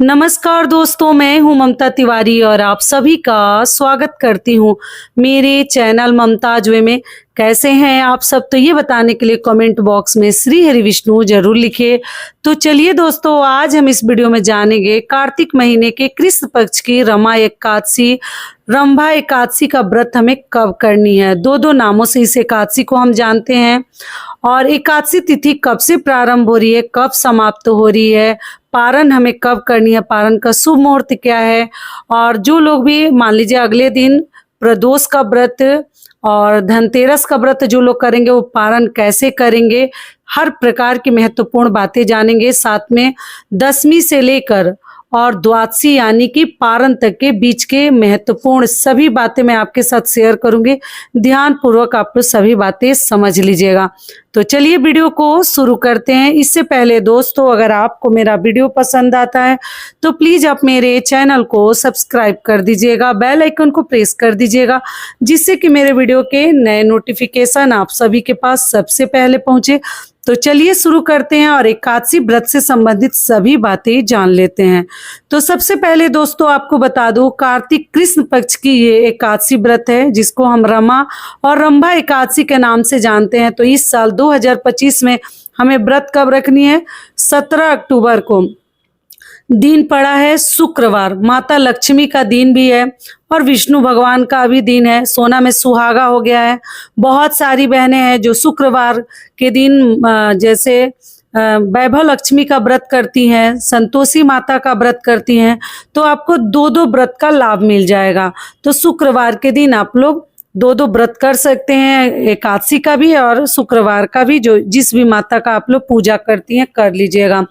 नमस्कार दोस्तों, मैं हूं ममता तिवारी और आप सभी का स्वागत करती हूं मेरे चैनल ममताज वे में। कैसे हैं आप सब? तो ये बताने के लिए कमेंट बॉक्स में श्री हरि विष्णु जरूर लिखिए। तो चलिए दोस्तों, आज हम इस वीडियो में जानेंगे कार्तिक महीने के कृष्ण पक्ष की रमा एकादशी, रंभा एकादशी का व्रत हमें कब करनी है। दो नामों से इस एकादशी को हम जानते हैं। और एकादशी तिथि कब से प्रारंभ हो रही है, कब समाप्त हो रही है, पारण हमें कब करनी है, पारण का शुभ मुहूर्त क्या है। और जो लोग भी मान लीजिए अगले दिन प्रदोष का व्रत और धनतेरस का व्रत जो लोग करेंगे वो पारण कैसे करेंगे, हर प्रकार की महत्वपूर्ण बातें जानेंगे। साथ में दशमी से लेकर और द्वादशी यानी कि पारण तक के बीच के महत्वपूर्ण सभी बातें मैं आपके साथ शेयर करूंगी। ध्यान पूर्वक आप लोग सभी बातें समझ लीजिएगा। तो चलिए वीडियो को शुरू करते हैं। इससे पहले दोस्तों, अगर आपको मेरा वीडियो पसंद आता है तो प्लीज आप मेरे चैनल को सब्सक्राइब कर दीजिएगा, बेल आइकन को प्रेस कर दीजिएगा, जिससे कि मेरे वीडियो के नए नोटिफिकेशन आप सभी के पास सबसे पहले पहुंचे। तो चलिए शुरू करते हैं और एकादशी व्रत से संबंधित सभी बातें जान लेते हैं। तो सबसे पहले दोस्तों आपको बता दूं, कार्तिक कृष्ण पक्ष की ये एकादशी व्रत है जिसको हम रमा और रंभा एकादशी के नाम से जानते हैं। तो इस साल 2025 में हमें व्रत कब रखनी है? 17 अक्टूबर को। दिन पड़ा है शुक्रवार, माता लक्ष्मी का दिन भी है और विष्णु भगवान का भी दिन है। सोना में सुहागा हो गया है। बहुत सारी बहनें हैं जो शुक्रवार के दिन जैसे वैभव लक्ष्मी का व्रत करती हैं, संतोषी माता का व्रत करती हैं, तो आपको दो दो व्रत का लाभ मिल जाएगा। तो शुक्रवार के दिन आप लोग दो दो व्रत कर सकते हैं, एकादशी का भी और शुक्रवार का भी, जो जिस भी माता का आप लोग पूजा करती हैं कर लीजिएगा।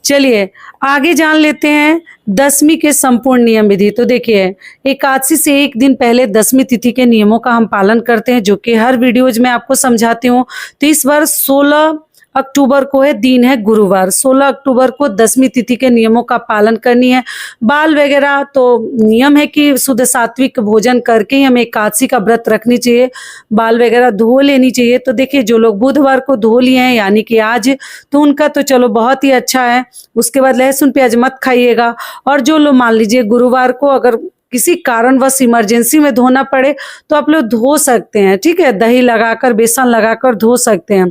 चलिए आगे जान लेते हैं दशमी के संपूर्ण नियम विधि। तो देखिए, एकादशी से एक दिन पहले दशमी तिथि के नियमों का हम पालन करते हैं, जो कि हर वीडियोज में आपको समझाती हूँ। तो इस बार 16 अक्टूबर को है, दिन है गुरुवार। 16 अक्टूबर को दशमी तिथि के नियमों का पालन करनी है। बाल वगैरह तो नियम है कि शुद्ध सात्विक भोजन करके ही हमें एकादशी का व्रत रखनी चाहिए। बाल वगैरह धो लेनी चाहिए। तो देखिए, जो लोग बुधवार को धो लिए हैं यानी कि आज, तो उनका तो चलो बहुत ही अच्छा है। उसके बाद लहसुन प्याज मत खाइएगा। और जो लोग मान लीजिए गुरुवार को अगर किसी कारणवश इमरजेंसी में धोना पड़े तो आप लोग धो सकते हैं, ठीक है, दही लगाकर बेसन लगाकर धो सकते हैं।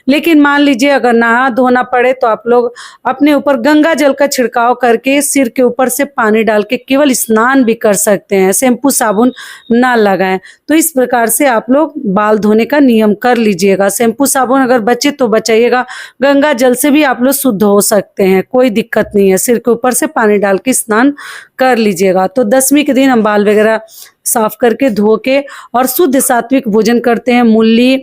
लेकिन मान लीजिए अगर ना धोना पड़े तो आप लोग अपने ऊपर गंगा जल का छिड़काव करके सिर के ऊपर से पानी डाल के केवल स्नान भी कर सकते हैं, शैम्पू साबुन ना लगाएं। तो इस प्रकार से आप लोग बाल धोने का नियम कर लीजिएगा। शैम्पू साबुन अगर बचे तो बचाइएगा, गंगा जल से भी आप लोग शुद्ध हो सकते हैं, कोई दिक्कत नहीं है। सिर के ऊपर से पानी डाल के स्नान कर लीजिएगा। तो दशमी के दिन हम बाल वगैरह साफ करके धो के और शुद्ध सात्विक भोजन करते हैं। मूली,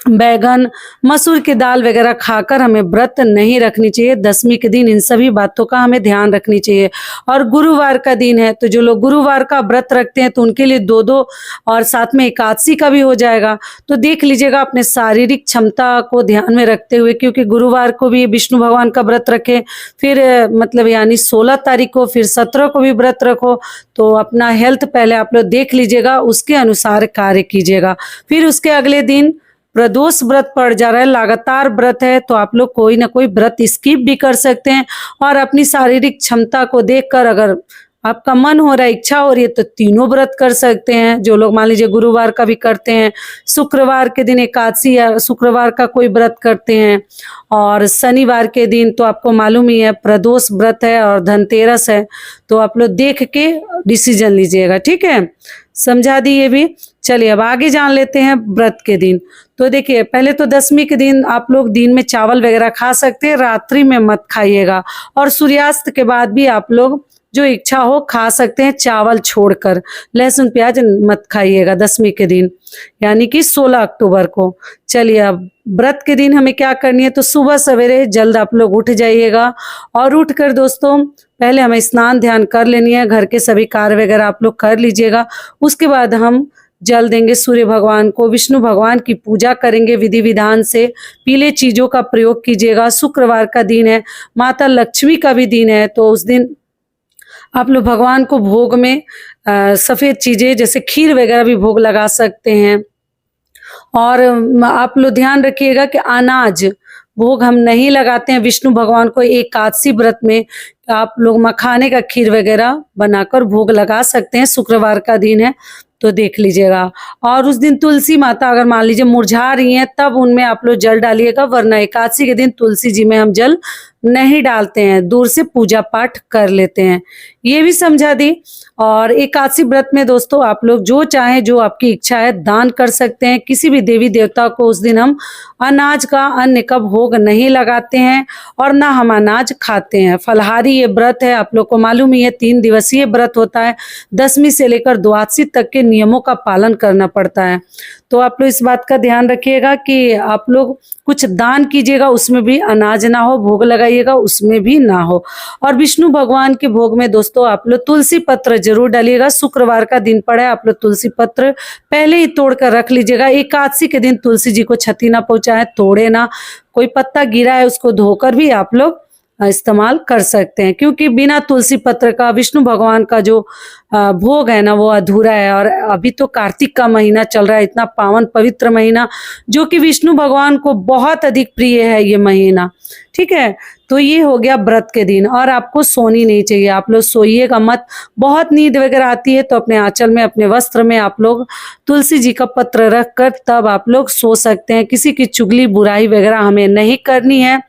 बैगन, मसूर की दाल वगैरह खाकर हमें व्रत नहीं रखनी चाहिए। दशमी के दिन इन सभी बातों का हमें ध्यान रखनी चाहिए। और गुरुवार का दिन है, तो जो लोग गुरुवार का व्रत रखते हैं तो उनके लिए दो दो और साथ में एकादशी का भी हो जाएगा। तो देख लीजिएगा अपने शारीरिक क्षमता को ध्यान में रखते हुए, क्योंकि गुरुवार को भी विष्णु भगवान का व्रत रखें, फिर मतलब यानी 16 तारीख को, फिर 17 को भी व्रत रखो। तो अपना हेल्थ पहले आप लोग देख लीजिएगा, उसके अनुसार कार्य कीजिएगा। फिर उसके अगले दिन प्रदोष व्रत पड़ जा रहा है, लगातार व्रत है, तो आप लोग कोई ना कोई व्रत स्किप भी कर सकते हैं। और अपनी शारीरिक क्षमता को देखकर अगर आपका मन हो रहा है, इच्छा हो रही है, तो तीनों व्रत कर सकते हैं। जो लोग मान लीजिए गुरुवार का भी करते हैं, शुक्रवार के दिन एकादशी या शुक्रवार का कोई व्रत करते हैं, और शनिवार के दिन तो आपको मालूम ही है प्रदोष व्रत है और धनतेरस है। तो आप लोग देख के डिसीजन लीजिएगा, ठीक है, समझा दी ये भी। चलिए अब आगे जान लेते हैं व्रत के दिन। तो देखिए, पहले तो दशमी के दिन आप लोग दिन में चावल वगैरह खा सकते हैं, रात्रि में मत खाइएगा। और सूर्यास्त के बाद भी आप लोग जो इच्छा हो खा सकते हैं, चावल छोड़कर। लहसुन प्याज मत खाइएगा दशमी के दिन, यानी कि 16 अक्टूबर को। चलिए अब व्रत के दिन हमें क्या करनी है, तो सुबह सवेरे जल्द आप लोग उठ जाइएगा। और उठकर दोस्तों पहले हमें स्नान ध्यान कर लेनी है, घर के सभी कार्य वगैरह आप लोग कर लीजिएगा। उसके बाद हम जल देंगे सूर्य भगवान को, विष्णु भगवान की पूजा करेंगे विधि विधान से। पीले चीजों का प्रयोग कीजिएगा। शुक्रवार का दिन है, माता लक्ष्मी का भी दिन है, तो उस दिन आप लोग भगवान को भोग में सफ़ेद चीज़ें जैसे खीर वगैरह भी भोग लगा सकते हैं। और आप लोग ध्यान रखिएगा कि अनाज भोग हम नहीं लगाते हैं विष्णु भगवान को, एकादशी व्रत में आप लोग मखाने का खीर वगैरह बनाकर भोग लगा सकते हैं। शुक्रवार का दिन है तो देख लीजिएगा। और उस दिन तुलसी माता अगर मान लीजिए मुरझा रही हैं तब उनमें आप लोग जल डालिएगा, वरना एकादशी के दिन तुलसी जी में हम जल नहीं डालते हैं, दूर से पूजा पाठ कर लेते हैं। ये भी समझा दी। और एकादशी व्रत में दोस्तों आप लोग जो चाहें, जो आपकी इच्छा है, दान कर सकते हैं। किसी भी देवी देवता को उस दिन हम अनाज का, अन्न का भोग नहीं लगाते हैं और ना हम अनाज खाते हैं। फलाहारी ये व्रत है, आप लोग को मालूम ही है 3 दिवसीय व्रत होता है। 10वीं से लेकर द्वादशी तक के नियमों का पालन करना पड़ता है। तो आप लोग इस बात का ध्यान रखिएगा कि आप लोग कुछ दान कीजिएगा, उसमें भी अनाज ना हो, भोग लगाइएगा उसमें भी ना हो। और विष्णु भगवान के भोग में दोस्तों आप लोग तुलसी पत्र जरूर डालिएगा। शुक्रवार का दिन पड़ा है, आप लोग तुलसी पत्र पहले ही तोड़ कर रख लीजिएगा। एकादशी के दिन तुलसी जी को क्षति ना पहुंचाए, तोड़े ना। कोई पत्ता गिरा है उसको धोकर भी आप लोग इस्तेमाल कर सकते हैं, क्योंकि बिना तुलसी पत्र का विष्णु भगवान का जो भोग है ना वो अधूरा है। और अभी तो कार्तिक का महीना चल रहा है, इतना पावन पवित्र महीना जो कि विष्णु भगवान को बहुत अधिक प्रिय है ये महीना। ठीक है, तो ये हो गया व्रत के दिन। और आपको सोनी नहीं चाहिए, आप लोग सोइएगा मत। बहुत नींद वगैरह आती है तो अपने आंचल में, अपने वस्त्र में आप लोग तुलसी जी का पत्र रख कर तब आप लोग सो सकते हैं। किसी की चुगली बुराई वगैरह हमें नहीं करनी है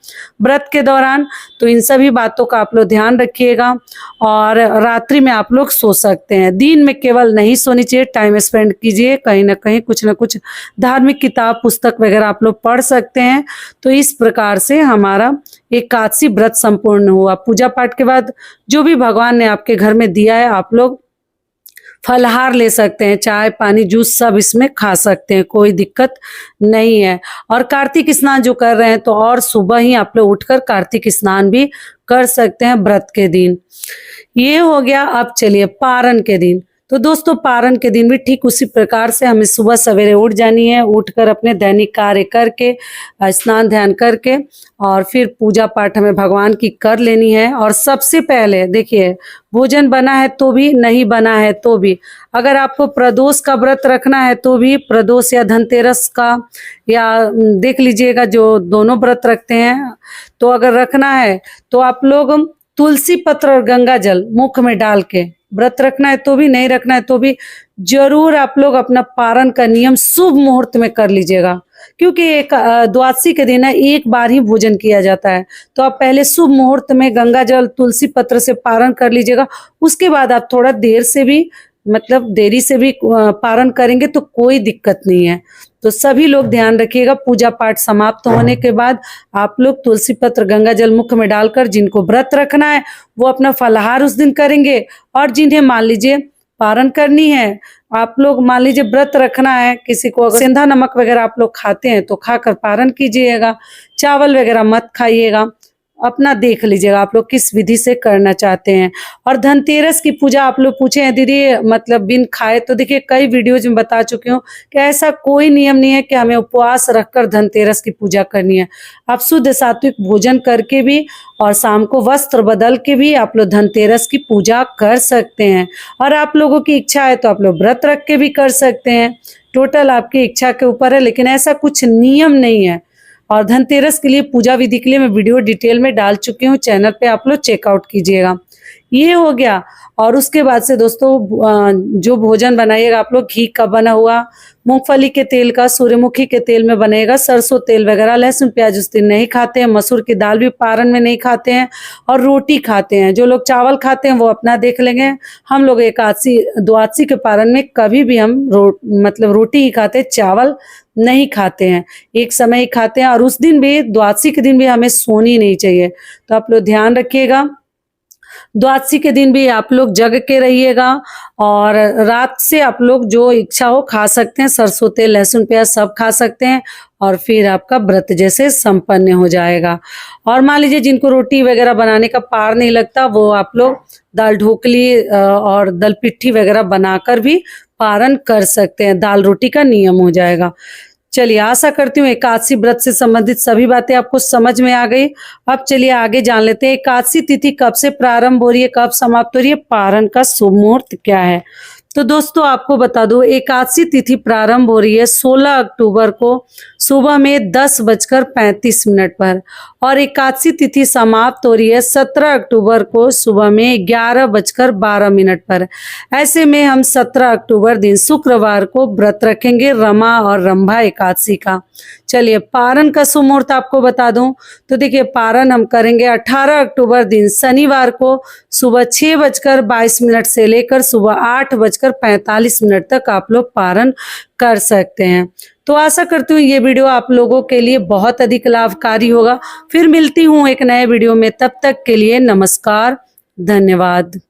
व्रत के दौरान। तो इन सभी बातों का आप लोग ध्यान रखिएगा। और रात्रि में आप लोग सो सकते हैं, दिन में केवल नहीं सोनी चाहिए। टाइम स्पेंड कीजिए, कहीं ना कहीं कुछ ना कुछ धार्मिक किताब पुस्तक वगैरह आप लोग पढ़ सकते हैं। तो इस प्रकार से हमारा एकादशी व्रत संपूर्ण हुआ। पूजा पाठ के बाद जो भी भगवान ने आपके घर में दिया है आप लोग फलहार ले सकते हैं, चाय पानी जूस सब इसमें खा सकते हैं, कोई दिक्कत नहीं है। और कार्तिक स्नान जो कर रहे हैं तो और सुबह ही आप लोग उठकर कार्तिक स्नान भी कर सकते हैं व्रत के दिन। ये हो गया। अब चलिए पारण के दिन। तो दोस्तों पारण के दिन भी ठीक उसी प्रकार से हमें सुबह सवेरे उठ जानी है, उठकर अपने दैनिक कार्य करके, स्नान ध्यान करके और फिर पूजा पाठ हमें भगवान की कर लेनी है। और सबसे पहले देखिए, भोजन बना है तो भी, नहीं बना है तो भी, अगर आपको प्रदोष का व्रत रखना है तो भी, प्रदोष या धनतेरस का, या देख लीजिएगा जो दोनों व्रत रखते हैं, तो अगर रखना है तो आप लोग तुलसी पत्र और गंगा जल मुख में डाल के व्रत रखना है तो भी, नहीं रखना है तो भी जरूर आप लोग अपना पारण का नियम शुभ मुहूर्त में कर लीजिएगा। क्योंकि एक द्वादशी के दिन है, एक बार ही भोजन किया जाता है। तो आप पहले शुभ मुहूर्त में गंगा जल तुलसी पत्र से पारण कर लीजिएगा। उसके बाद आप थोड़ा देर से भी, मतलब देरी से भी पारण करेंगे तो कोई दिक्कत नहीं है। तो सभी लोग ध्यान रखिएगा। पूजा पाठ समाप्त होने के बाद आप लोग तुलसी पत्र गंगा जल मुख में डालकर, जिनको व्रत रखना है वो अपना फलाहार उस दिन करेंगे। और जिन्हें मान लीजिए पारण करनी है, आप लोग मान लीजिए व्रत रखना है, किसी को अगर सेंधा नमक वगैरह आप लोग खाते हैं तो खाकर पारण कीजिएगा। चावल वगैरह मत खाइएगा, अपना देख लीजिएगा आप लोग किस विधि से करना चाहते हैं। और धनतेरस की पूजा आप लोग पूछे हैं दीदी मतलब बिन खाए, तो देखिए कई वीडियोज में बता चुकी हूँ कि ऐसा कोई नियम नहीं है कि हमें उपवास रखकर धनतेरस की पूजा करनी है। आप शुद्ध सात्विक भोजन करके भी और शाम को वस्त्र बदल के भी आप लोग धनतेरस की पूजा कर सकते हैं। और आप लोगों की इच्छा है तो आप लोग व्रत रख के भी कर सकते हैं। टोटल आपकी इच्छा के ऊपर है, लेकिन ऐसा कुछ नियम नहीं है। और धनतेरस के लिए पूजा विधि के लिए मैं वीडियो डिटेल में डाल चुकी हूँ, चैनल पे आप लोग चेकआउट कीजिएगा। ये हो गया। और उसके बाद से दोस्तों जो भोजन बनाइएगा आप लोग घी का बना हुआ, मूंगफली के तेल का, सूर्यमुखी के तेल में बनेगा, सरसों तेल वगैरह, लहसुन प्याज उस दिन नहीं खाते हैं, मसूर की दाल भी पारण में नहीं खाते हैं, और रोटी खाते हैं। जो लोग चावल खाते हैं वो अपना देख लेंगे। हम लोग एकादशी द्वादशी के पारण में कभी भी हम मतलब रोटी ही खाते, चावल नहीं खाते हैं, एक समय ही खाते हैं। और उस दिन भी, द्वादशी के दिन भी हमें सोनी नहीं चाहिए। तो आप लोग ध्यान रखिएगा। द्वादशी के दिन भी आप लोग जग के रहिएगा और रात से आप लोग जो इच्छा हो खा सकते हैं, सरसों तेल, लहसुन प्याज सब खा सकते हैं। और फिर आपका व्रत जैसे संपन्न हो जाएगा। और मान लीजिए जिनको रोटी वगैरह बनाने का पार नहीं लगता, वो आप लोग दाल ढोकली और दल पिट्ठी वगैरह बनाकर भी पारण कर सकते हैं। दाल रोटी का नियम हो जाएगा। चलिए, आशा करती हूँ एकादशी व्रत से संबंधित सभी बातें आपको समझ में आ गई। अब चलिए आगे जान लेते हैं एकादशी तिथि कब से प्रारंभ हो रही है, कब समाप्त हो रही है, पारण का शुभ मुहूर्त क्या है। तो दोस्तों आपको बता दूं, एकादशी तिथि प्रारंभ हो रही है 16 अक्टूबर को सुबह में 10:35 पर और एकादशी तिथि समाप्त हो रही है 17 अक्टूबर को सुबह में 11:12 पर। ऐसे में हम 17 अक्टूबर दिन शुक्रवार को व्रत रखेंगे रमा और रंभा एकादशी का। चलिए पारण का शुभ मुहूर्त आपको बता दूं, तो देखिए पारण हम करेंगे 18 अक्टूबर दिन शनिवार को सुबह 6:22 से लेकर सुबह 8:45 तक आप लोग पारण कर सकते हैं। तो आशा करती हूँ ये वीडियो आप लोगों के लिए बहुत अधिक लाभकारी होगा। फिर मिलती हूँ एक नए वीडियो में, तब तक के लिए नमस्कार, धन्यवाद।